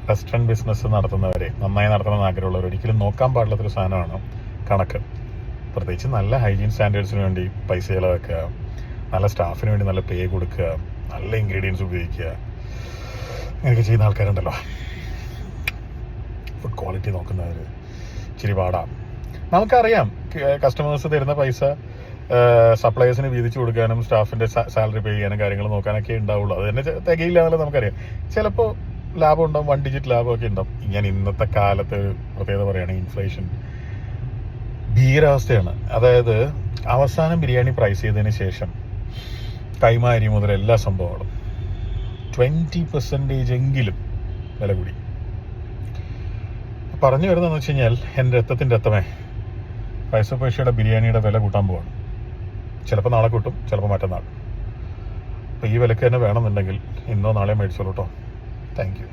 Restaurant business നടത്തുന്നവരെ, നന്നായി നടത്തണമെന്ന് ആഗ്രഹമുള്ളവർ ഒരിക്കലും നോക്കാൻ പാടില്ലാത്തൊരു സാധനമാണ് കണക്ക്. പ്രത്യേകിച്ച് നല്ല ഹൈജീൻ സ്റ്റാൻഡേർഡ്സിന് വേണ്ടി പൈസ ചിലവാക്കുക, നല്ല സ്റ്റാഫിന് വേണ്ടി നല്ല പേ കൊടുക്കുക, നല്ല ഇൻഗ്രീഡിയൻസ് ഉപയോഗിക്കുക, അങ്ങനെയൊക്കെ ചെയ്യുന്ന ആൾക്കാരുണ്ടല്ലോ. ഫുഡ് ക്വാളിറ്റി നോക്കുന്നവർ ഇച്ചിരി പാടാം. നമുക്കറിയാം കസ്റ്റമേഴ്സ് തരുന്ന പൈസ സപ്ലയേഴ്സിന് വീതിച്ചു കൊടുക്കാനും സ്റ്റാഫിൻ്റെ സാലറി പേ ചെയ്യാനും കാര്യങ്ങൾ നോക്കാനൊക്കെ ഉണ്ടാവുള്ളൂ. അത് തന്നെ തികയില്ല എന്നുള്ളത് നമുക്കറിയാം. ചിലപ്പോൾ ലാഭം ഉണ്ടാവും, 1 ഡിജിറ്റ് ലാഭമൊക്കെ ഉണ്ടാവും. ഞാൻ ഇന്നത്തെ കാലത്ത് ഒരു പ്രത്യേകത പറയുകയാണെങ്കിൽ ഇൻഫ്ലേഷൻ ഭീകരാവസ്ഥയാണ്. അതായത് അവസാനം ബിരിയാണി പ്രൈസ് ചെയ്തതിന് ശേഷം കൈമ അരി മുതൽ എല്ലാ സംഭവങ്ങളും 20% എങ്കിലും വില കൂടി. പറഞ്ഞു വരുന്നതെന്ന് വെച്ച് കഴിഞ്ഞാൽ എൻ്റെ രക്തത്തിൻ്റെ രക്തമേ, ഫൈസൽ പേഷയുടെ ബിരിയാണിയുടെ വില കൂട്ടാൻ പോവാണ്. ചിലപ്പോൾ നാളെ കൂട്ടും, ചിലപ്പോൾ മറ്റന്നാൾ. അപ്പോൾ ഈ വിലക്ക് തന്നെ വേണമെന്നുണ്ടെങ്കിൽ ഇന്നോ നാളെയോ മേടിച്ചോളൂ കേട്ടോ. Thank you.